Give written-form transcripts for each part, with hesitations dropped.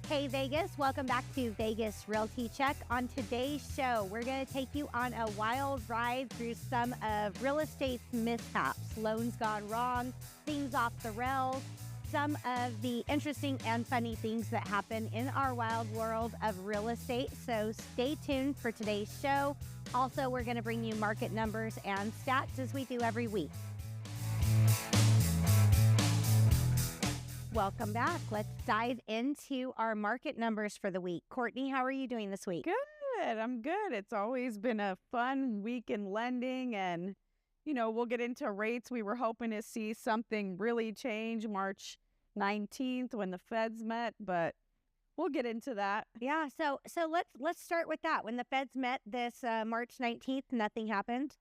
Hey Vegas, welcome back to Vegas Realty Check. On today's show, we're going to take you on a wild ride through some of real estate's mishaps, loans gone wrong, things off the rails, some of the interesting and funny things that happen in our wild world of real estate. So stay tuned for today's show. Also, we're going to bring you market numbers and stats as we do every week. Welcome back. Let's dive into our market numbers for the week. Courtney, how are you doing this week? Good. I'm good. It's always been a fun week in lending, and, we'll get into rates. We were hoping to see something really change March 19th when the Feds met, but we'll get into that. Yeah. So let's start with that. When the Feds met this March 19th, nothing happened.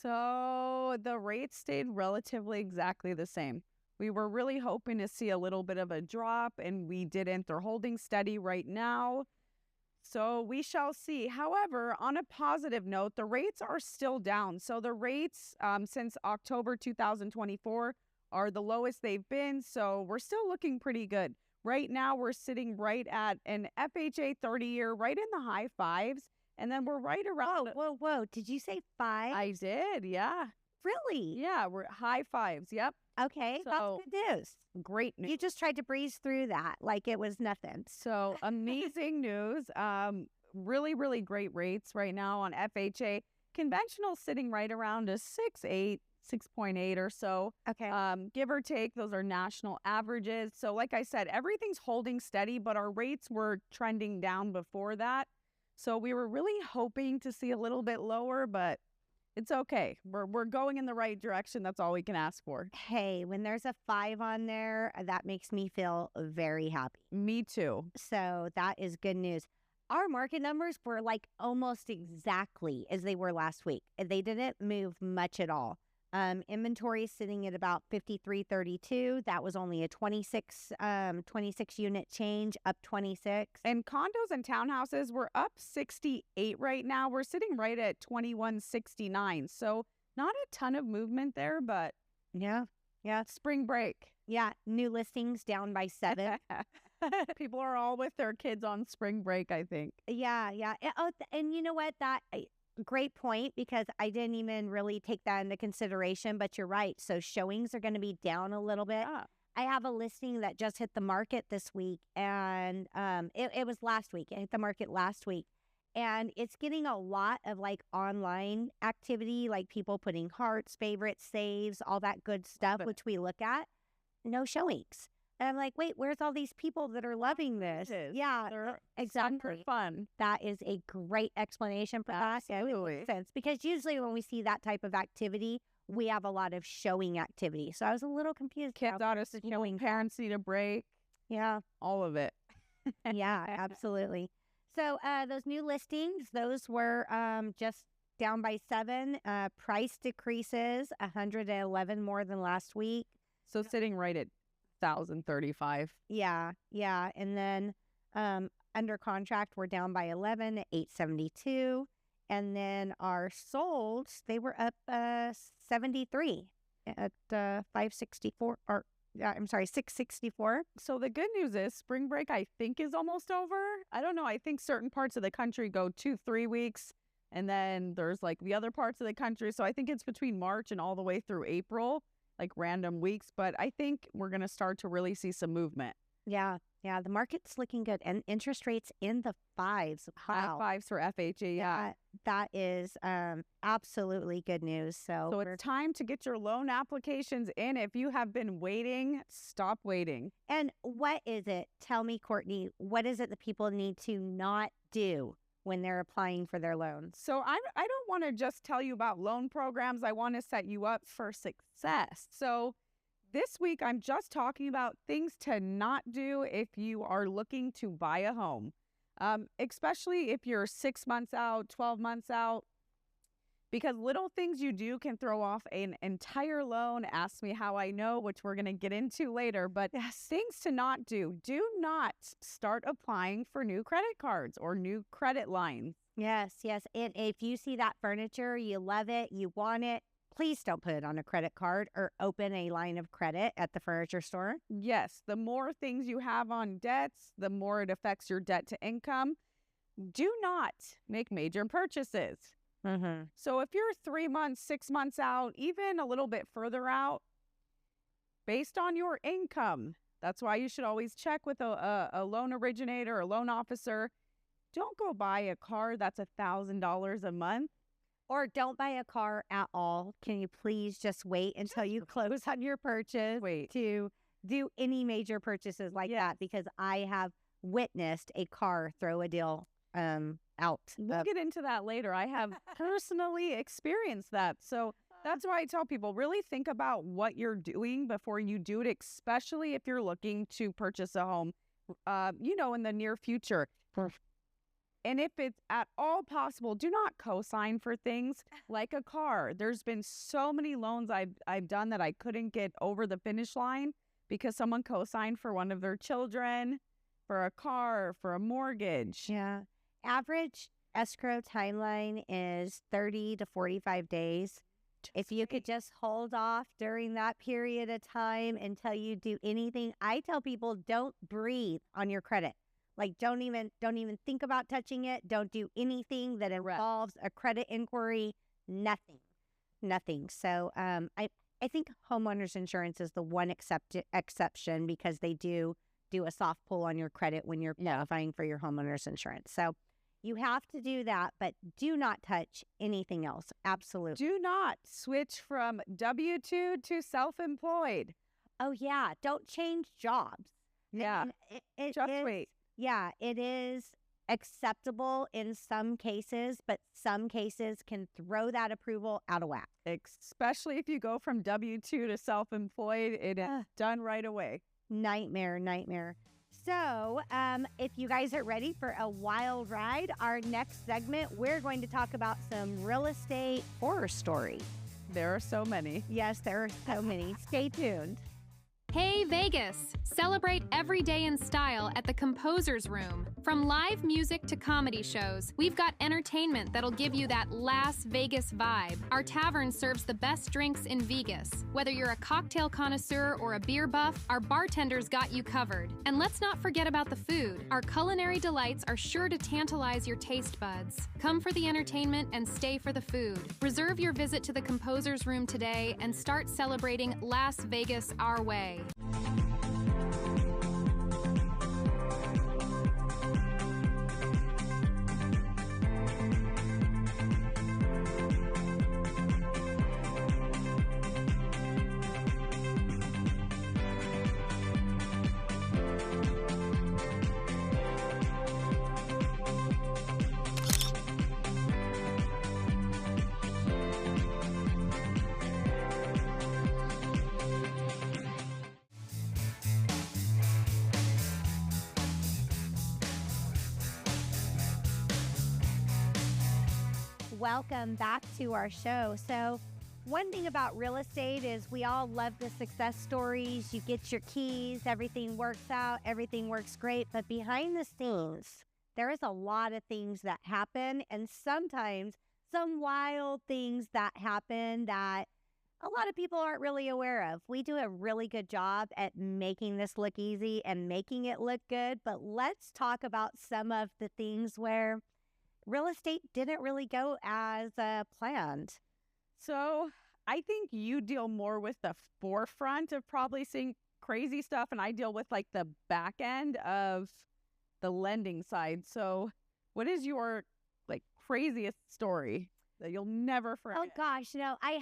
So the rates stayed relatively exactly the same. We were really hoping to see a little bit of a drop, and we didn't. They're holding steady right now. So we shall see. However, on a positive note, the rates are still down. So the rates since October 2024 are the lowest they've been. So we're still looking pretty good. Right now, we're sitting right at an FHA 30-year, right in the high fives. And then we're right around. Whoa. Did you say five? I did, yeah. Really? Yeah, we're high fives, yep. Okay, that's good news. Great news. You just tried to breeze through that like it was nothing. So amazing news. Really, really great rates right now on FHA. Conventional sitting right around a 6.8, 6.8 or so. Okay. Give or take, those are national averages. So like I said, everything's holding steady, but our rates were trending down before that. So we were really hoping to see a little bit lower, but it's okay. We're going in the right direction. That's all we can ask for. Hey, when there's a 5 on there, that makes me feel very happy. Me too. So that is good news. Our market numbers were like almost exactly as they were last week. They didn't move much at all. Inventory is sitting at about 5332. That was only a 26 unit change, up 26. And condos and townhouses were up 68 right now. We're sitting right at 2169. So not a ton of movement there, but yeah. Spring break. Yeah, new listings down by 7. People are all with their kids on spring break, I think. Yeah. Oh, and you know what? Great point, because I didn't even really take that into consideration, but you're right. So showings are going to be down a little bit. Yeah. I have a listing that just hit the market this week, and it was last week. It hit the market last week, and it's getting a lot of like online activity, like people putting hearts, favorites, saves, all that good stuff, which we look at. No showings. And I'm like, wait, where's all these people that are loving this? Yeah, they're exactly. Super fun. That is a great explanation for that. Absolutely. It makes sense, because usually when we see that type of activity, we have a lot of showing activity. So I was a little confused. Kids out of showing, parents need a break. Yeah. All of it. Yeah, absolutely. So those new listings, those were just down by 7. Price decreases 111 more than last week. So sitting right at 1,035. Yeah. And then under contract, we're down by 11 at 872. And then our solds, they were up 73 at 564. Or I'm sorry, 664. So the good news is spring break, I think, is almost over. I don't know. I think certain parts of the country go 2-3 weeks. And then there's like the other parts of the country. So I think it's between March and all the way through April, like random weeks. But I think we're going to start to really see some movement. Yeah. The market's looking good. And interest rates in the 5s. Wow. 5s for FHA. Yeah. That is absolutely good news. So it's time to get your loan applications in. If you have been waiting, stop waiting. And what is it? Tell me, Courtney, what is it that people need to not do when they're applying for their loans? So I don't want to just tell you about loan programs. I want to set you up for success. So this week, I'm just talking about things to not do if you are looking to buy a home, especially if you're 6 months out, 12 months out, because little things you do can throw off an entire loan. Ask me how I know, which we're going to get into later. But things to not do. Do not start applying for new credit cards or new credit lines. Yes. And if you see that furniture, you love it, you want it, please don't put it on a credit card or open a line of credit at the furniture store. Yes, the more things you have on debts, the more it affects your debt to income. Do not make major purchases. So if you're 3 months, 6 months out, even a little bit further out, based on your income, that's why you should always check with a loan originator or loan officer. Don't go buy a car that's $1,000 a month. Or don't buy a car at all. Can you please just wait until you close on your purchase to do any major purchases like that? Because I have witnessed a car throw a deal out. We'll get into that later. I have personally experienced that. So that's why I tell people, really think about what you're doing before you do it, especially if you're looking to purchase a home, in the near future. And if it's at all possible, do not co-sign for things like a car. There's been so many loans I've done that I couldn't get over the finish line because someone co-signed for one of their children, for a car, for a mortgage. Yeah. Average escrow timeline is 30 to 45 days. If you could just hold off during that period of time until you do anything, I tell people don't breathe on your credit. Like don't even think about touching it. Don't do anything that involves a credit inquiry. Nothing. So I think homeowners insurance is the one exception because they do a soft pull on your credit when you're qualifying for your homeowner's insurance. So you have to do that, but do not touch anything else. Absolutely. Do not switch from W-2 to self-employed. Oh, yeah. Don't change jobs. Yeah. Just wait. Yeah, it is acceptable in some cases, but some cases can throw that approval out of whack. Especially if you go from W-2 to self-employed, it is done right away. Nightmare. So if you guys are ready for a wild ride, our next segment, we're going to talk about some real estate horror stories. There are so many. Yes, there are so many. Stay tuned. Hey Vegas! Celebrate every day in style at the Composer's Room. From live music to comedy shows, we've got entertainment that'll give you that Las Vegas vibe. Our tavern serves the best drinks in Vegas. Whether you're a cocktail connoisseur or a beer buff, our bartenders got you covered. And let's not forget about the food. Our culinary delights are sure to tantalize your taste buds. Come for the entertainment and stay for the food. Reserve your visit to the Composer's Room today and start celebrating Las Vegas our way. Welcome back to our show. So one thing about real estate is we all love the success stories. You get your keys, everything works out, everything works great. But behind the scenes, there is a lot of things that happen, and sometimes some wild things that happen that a lot of people aren't really aware of. We do a really good job at making this look easy and making it look good. But let's talk about some of the things where real estate didn't really go as planned. So I think you deal more with the forefront of probably seeing crazy stuff, and I deal with like the back end of the lending side. So what is your like craziest story that you'll never forget? Oh gosh, I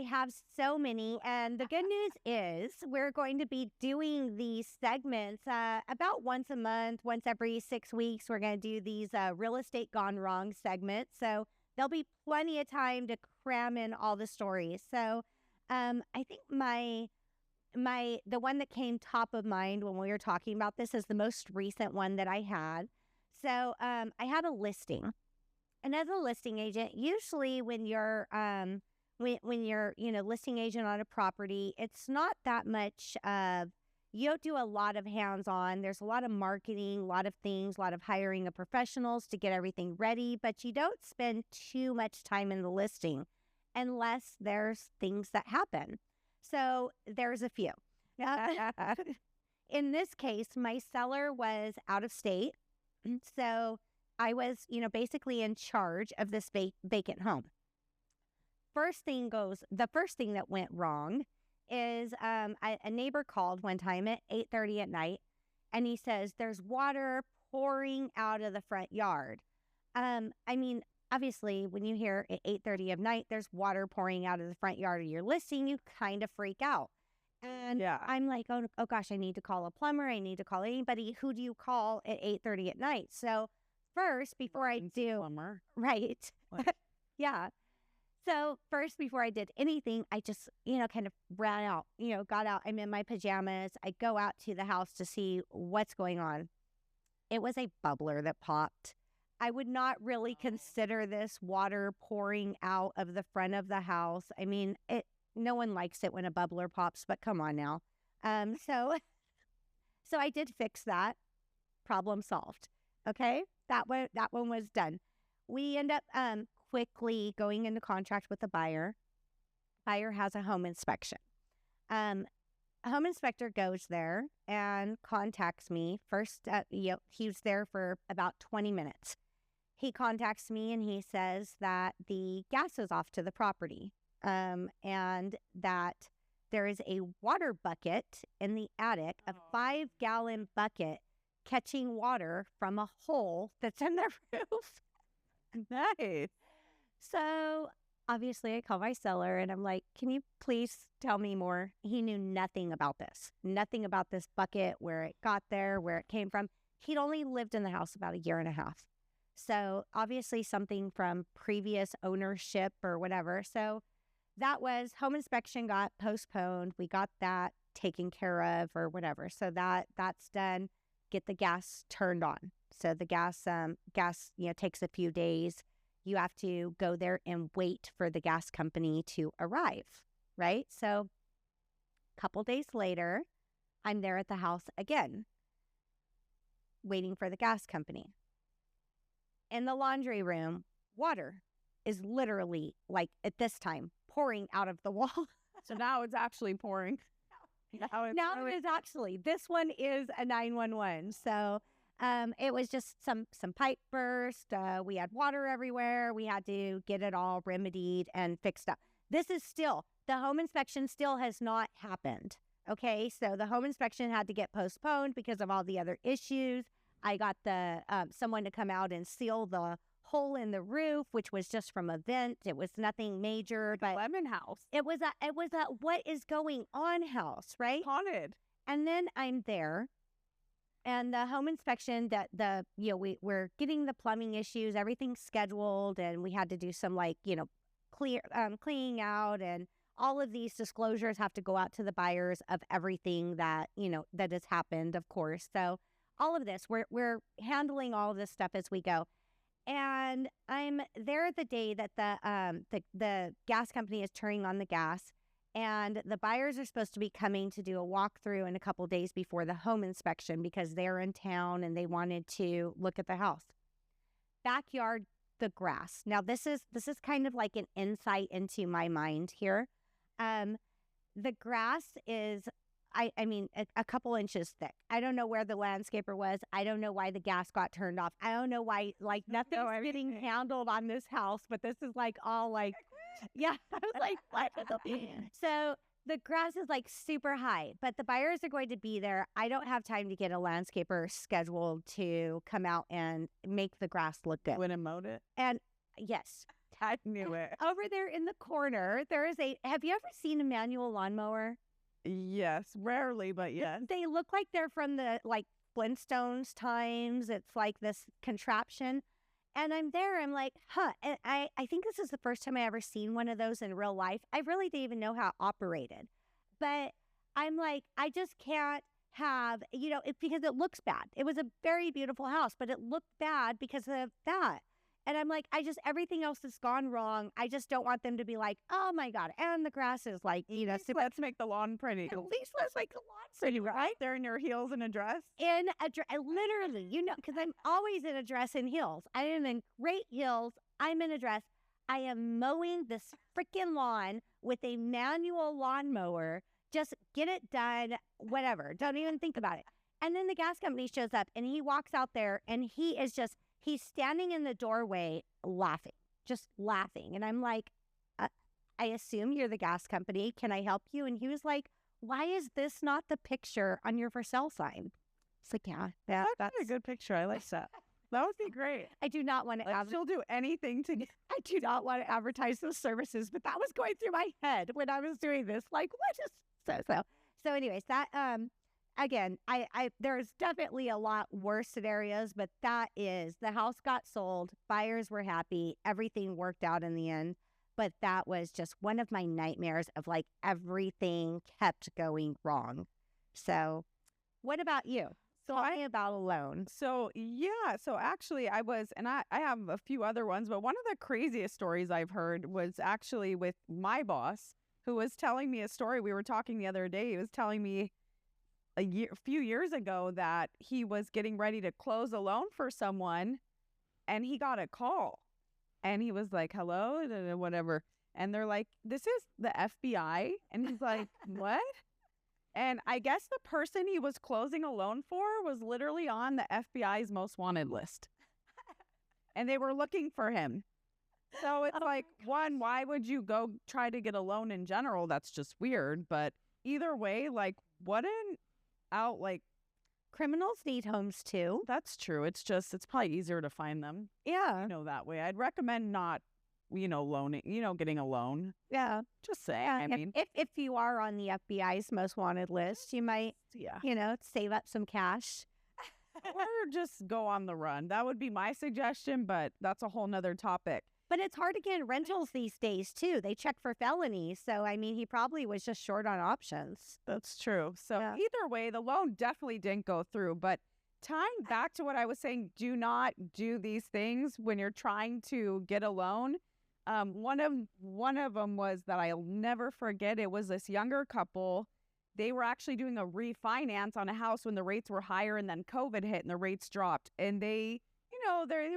have so many, and the good news is we're going to be doing these segments about once a month, once every 6 weeks. We're going to do these real estate gone wrong segments, so there'll be plenty of time to cram in all the stories. So I think the one that came top of mind when we were talking about this is the most recent one that I had. So I had a listing, and as a listing agent, usually when you're when you're, listing agent on a property, it's not that much you don't do a lot of hands-on. There's a lot of marketing, a lot of things, a lot of hiring of professionals to get everything ready, but you don't spend too much time in the listing. unless there's things that happen. So there's a few. In this case, my seller was out of state. So I was, basically in charge of this vacant home. The first thing that went wrong is a neighbor called one time at 8:30 at night, and he says, there's water pouring out of the front yard. Obviously, when you hear at 8:30 of night, there's water pouring out of the front yard of your listing, you kind of freak out. And I'm like, oh gosh, I need to call a plumber. I need to call anybody. Who do you call at 8:30 at night? So first, before I do, plumber. Right. Yeah. So first, before I did anything, I just, kind of ran out, got out. I'm in my pajamas. I go out to the house to see what's going on. It was a bubbler that popped. I would not really consider this water pouring out of the front of the house. No one likes it when a bubbler pops, but come on now. So I did fix that. Problem solved. Okay. That one was done. We end up quickly going into contract with the buyer. Buyer has a home inspection. A home inspector goes there and contacts me. First, he was there for about 20 minutes. He contacts me and he says that the gas is off to the property, and that there is a water bucket in the attic, a 5-gallon bucket catching water from a hole that's in the roof. Nice. So obviously I call my seller and I'm like, can you please tell me more? He knew nothing about this bucket, where it got there, where it came from. He'd only lived in the house about a year and a half. So obviously something from previous ownership or whatever. So that was, home inspection got postponed. We got that taken care of or whatever. So that's done. Get the gas turned on. So the gas takes a few days. You have to go there and wait for the gas company to arrive, right? So a couple days later, I'm there at the house again, waiting for the gas company. In the laundry room, water is literally, like, at this time, pouring out of the wall. So now it's actually pouring. Now it is actually. This one is a 911. So it was just some pipe burst. We had water everywhere. We had to get it all remedied and fixed up. The home inspection still has not happened. Okay, so the home inspection had to get postponed because of all the other issues. I got someone to come out and seal the hole in the roof, which was just from a vent. It was nothing major, but lemon house. It was a what is going on house, right? Haunted. And then I'm there, and the home inspection we're getting the plumbing issues, everything's scheduled, and we had to do some cleaning out, and all of these disclosures have to go out to the buyers of everything that that has happened, of course. So all of this, we're handling all of this stuff as we go. And I'm there the day that the gas company is turning on the gas, and the buyers are supposed to be coming to do a walkthrough in a couple of days before the home inspection because they're in town and they wanted to look at the house. Backyard, the grass. Now this is kind of like an insight into my mind here. The grass is, a couple inches thick. I don't know where the landscaper was. I don't know why the gas got turned off. I don't know why, nothing's getting handled on this house, but this is all yeah. I was like, what? So the grass is super high, but the buyers are going to be there. I don't have time to get a landscaper scheduled to come out and make the grass look good. Went and mowed it? And yes. I knew it. Over there in the corner, there is have you ever seen a manual lawnmower? Yes, rarely, but yes. They look like they're from the Flintstones times. It's like this contraption. And I'm there, I'm like, and I think this is the first time I ever seen one of those in real life. I really didn't even know how it operated. But I'm like, I just can't have, because it looks bad. It was a very beautiful house, but it looked bad because of that. And I'm like, everything else has gone wrong. I just don't want them to be like, oh my God. And the grass is let's make the lawn pretty. At least let's make the lawn pretty, right? They're in your heels and a dress? In a dress, literally, because I'm always in a dress and heels. I'm in great heels. I'm in a dress. I am mowing this freaking lawn with a manual lawnmower. Just get it done, whatever. Don't even think about it. And then the gas company shows up and he walks out there and he's standing in the doorway laughing, just laughing. And I'm like, I assume you're the gas company. Can I help you? And he was like, why is this not the picture on your for sale sign? It's like, that's a good picture. I like that. That would be great. I do not want to she'll do anything to I do not want to advertise those services, but that was going through my head when I was doing this. Like, what is so anyways, that again, I there's definitely a lot worse scenarios, but that is the house got sold, buyers were happy, everything worked out in the end. But that was just one of my nightmares of like everything kept going wrong. So what about you? So Tell me about a loan. So actually I have a few other ones, but one of the craziest stories I've heard was actually with my boss, who was telling me a story. We were talking the other day. He was telling me a few years ago that he was getting ready to close a loan for someone and he got a call. And he was like, hello, whatever. And they're like, this is the FBI. And he's like, what? And I guess the person he was closing a loan for was literally on the FBI's most wanted list. And they were looking for him. So it's one, why would you go try to get a loan in general? That's just weird. But either way, like, criminals need homes too. That's true. It's probably easier to find them. Yeah. That way. I'd recommend not, loaning, getting a loan. Yeah. Just saying. Yeah. I mean, if you are on the FBI's most wanted list, you might, save up some cash. Or just go on the run. That would be my suggestion, but that's a whole nother topic. But it's hard to get rentals these days, too. They check for felonies. So, I mean, he probably was just short on options. That's true. So Either way, the loan definitely didn't go through. But tying back to what I was saying, do not do these things when you're trying to get a loan. One of them was that I'll never forget. It was this younger couple. They were actually doing a refinance on a house when the rates were higher, and then COVID hit and the rates dropped. And they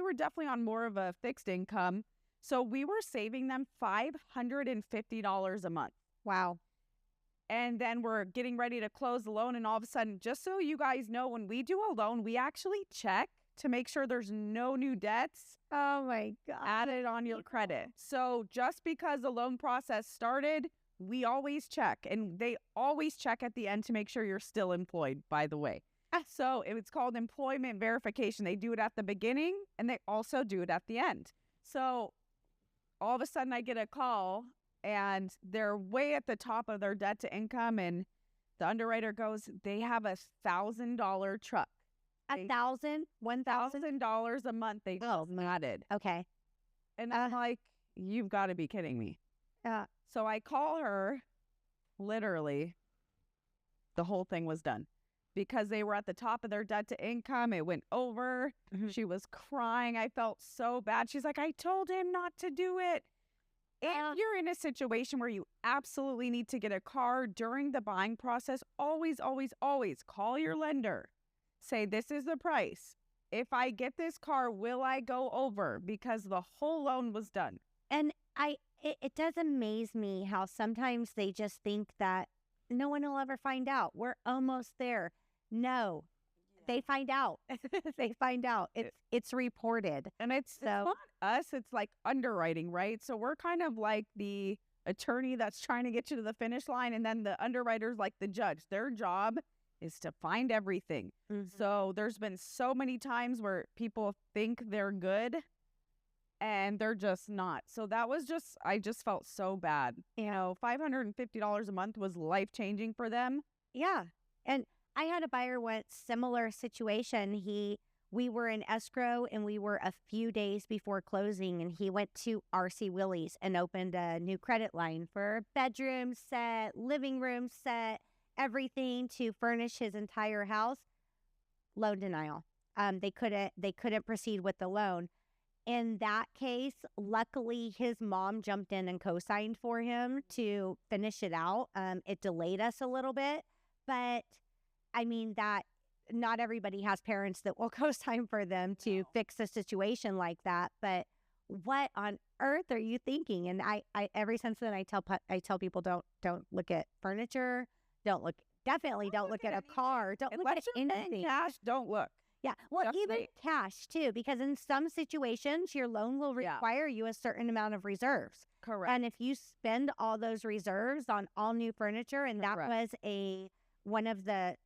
were definitely on more of a fixed income. So we were saving them $550 a month. Wow. And then we're getting ready to close the loan. And all of a sudden, just so you guys know, when we do a loan, we actually check to make sure there's no new debts. Oh, my God. Added on your credit. So just because the loan process started, we always check. And they always check at the end to make sure you're still employed, by the way. So it's called employment verification. They do it at the beginning and they also do it at the end. So all of a sudden I get a call and they're way at the top of their debt to income. And the underwriter goes, they have $1,000 truck. $1,000 a month they added. Okay. And I'm like, you've got to be kidding me. Yeah. So I call her, literally, the whole thing was done. Because they were at the top of their debt to income. It went over. Mm-hmm. She was crying. I felt so bad. She's like, I told him not to do it. If you're in a situation where you absolutely need to get a car during the buying process, always, always, always call your lender. Say, this is the price. If I get this car, will I go over? Because the whole loan was done. And it does amaze me how sometimes they just think that no one will ever find out. We're almost there. No, they find out. They find out. It's reported. And it's not us. It's like underwriting, right? So we're kind of like the attorney that's trying to get you to the finish line. And then the underwriter's like the judge. Their job is to find everything. Mm-hmm. So there's been so many times where people think they're good and they're just not. So that was I just felt so bad. $550 a month was life-changing for them. Yeah. And I had a buyer once, similar situation. We were in escrow and we were a few days before closing, and he went to RC Willie's and opened a new credit line for bedroom set, living room set, everything to furnish his entire house. Loan denial. They couldn't proceed with the loan. In that case, luckily his mom jumped in and co-signed for him to finish it out. It delayed us a little bit, but I mean that not everybody has parents that will co-sign for them to fix a situation like that. But what on earth are you thinking? And I ever since then, I tell people don't look at furniture. Definitely don't look at a car. Don't look at anything. Cash, don't look. Yeah. Well, Definitely. even cash too, because in some situations, your loan will require you a certain amount of reserves. Correct. And if you spend all those reserves on all new furniture, and that was one of the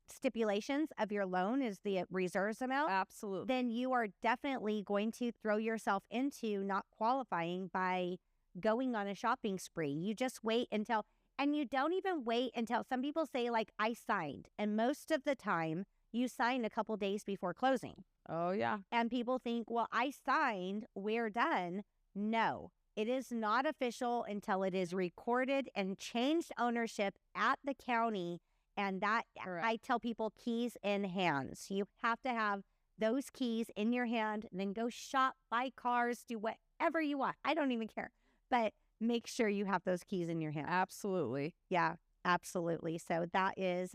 stipulations of your loan is the reserves amount. Absolutely. Then you are definitely going to throw yourself into not qualifying by going on a shopping spree. You just wait until, and you don't even wait until, some people say like, I signed. And most of the time you sign a couple days before closing. Oh, yeah. And people think, well, I signed, we're done. No, it is not official until it is recorded and changed ownership at the county. And that, Correct. I tell people, keys in hands. You have to have those keys in your hand, and then go shop, buy cars, do whatever you want. I don't even care. But make sure you have those keys in your hand. Absolutely. Yeah, absolutely. So that is,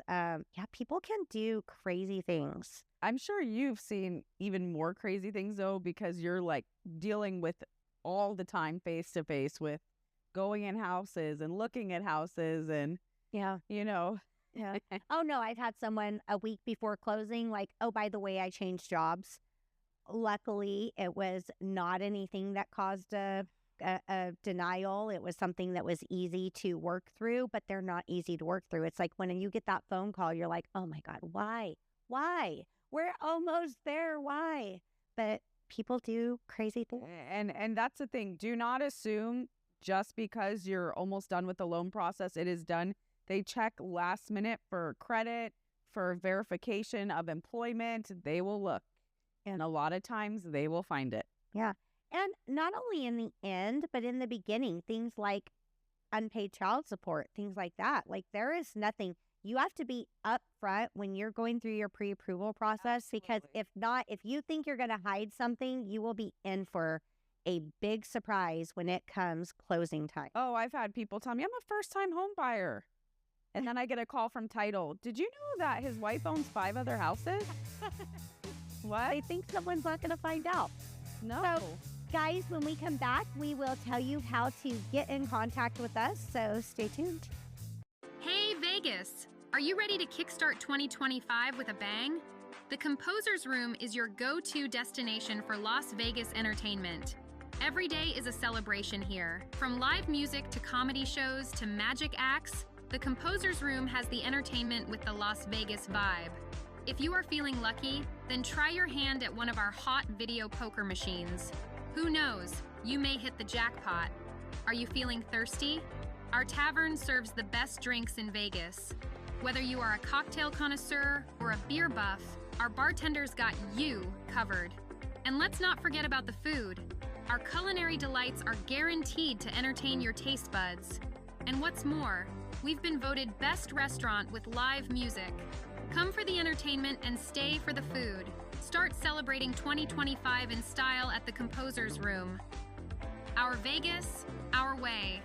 people can do crazy things. I'm sure you've seen even more crazy things, though, because you're like dealing with all the time face to face with going in houses and looking at houses and, Yeah. Yeah. Oh, no, I've had someone a week before closing, like, oh, by the way, I changed jobs. Luckily, it was not anything that caused a denial. It was something that was easy to work through, but they're not easy to work through. It's like when you get that phone call, you're like, oh my God, why? We're almost there. Why? But people do crazy things. And that's the thing. Do not assume just because you're almost done with the loan process, it is done. They check last minute for credit, for verification of employment. They will look. And a lot of times they will find it. Yeah. And not only in the end, but in the beginning, things like unpaid child support, things like that. Like there is nothing. You have to be upfront when you're going through your pre-approval process. Absolutely. Because if not, if you think you're going to hide something, you will be in for a big surprise when it comes closing time. Oh, I've had people tell me I'm a first-time home buyer. And then I get a call from title. Did you know that his wife owns 5 other houses? What? I think someone's not going to find out. No. So, guys, when we come back, we will tell you how to get in contact with us. So stay tuned. Hey, Vegas! Are you ready to kickstart 2025 with a bang? The Composer's Room is your go-to destination for Las Vegas entertainment. Every day is a celebration here. From live music to comedy shows to magic acts, the Composer's Room has the entertainment with the Las Vegas vibe. If you are feeling lucky, then try your hand at one of our hot video poker machines. Who knows, you may hit the jackpot. Are you feeling thirsty? Our tavern serves the best drinks in Vegas. Whether you are a cocktail connoisseur or a beer buff, our bartenders got you covered. And let's not forget about the food. Our culinary delights are guaranteed to entertain your taste buds. And what's more, we've been voted best restaurant with live music. Come for the entertainment and stay for the food. Start celebrating 2025 in style at the Composer's Room. Our Vegas, our way.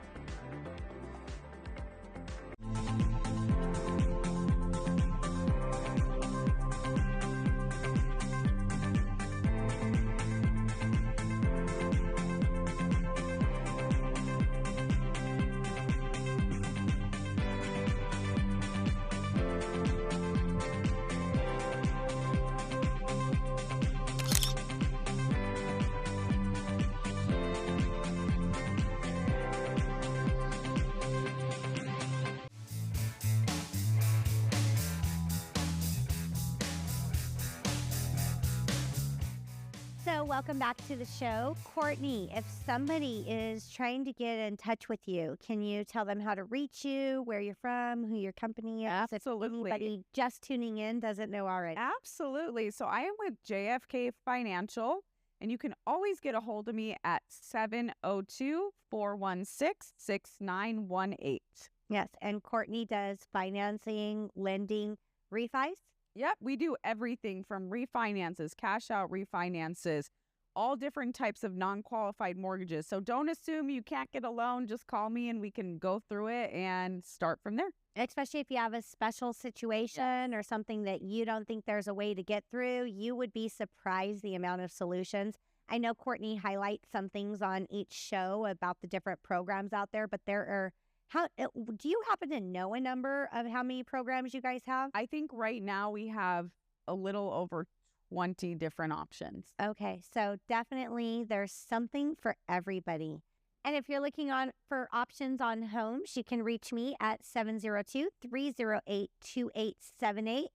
So welcome back to the show. Courtney, if somebody is trying to get in touch with you, can you tell them how to reach you, where you're from, who your company is? Absolutely. If anybody just tuning in doesn't know already. Absolutely. So I am with JFK Financial, and you can always get a hold of me at 702-416-6918. Yes, and Courtney does financing, lending, refis. Yep, we do everything from refinances, cash out refinances, all different types of non-qualified mortgages. So don't assume you can't get a loan. Just call me and we can go through it and start from there. Especially if you have a special situation or something that you don't think there's a way to get through, you would be surprised the amount of solutions. I know Courtney highlights some things on each show about the different programs out there, but there are, do you happen to know a number of how many programs you guys have? I think right now we have a little over 20 different options. Okay, so definitely there's something for everybody. And if you're looking for options on homes, you can reach me at 702-308-2878.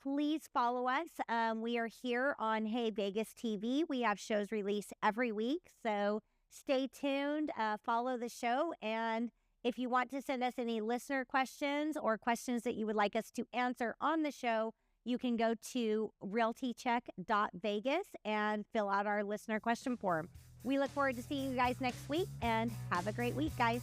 Please follow us. We are here on Hey Vegas TV. We have shows released every week, so stay tuned, follow the show, and if you want to send us any listener questions or questions that you would like us to answer on the show, you can go to realtycheck.vegas and fill out our listener question form. We look forward to seeing you guys next week, and have a great week, guys.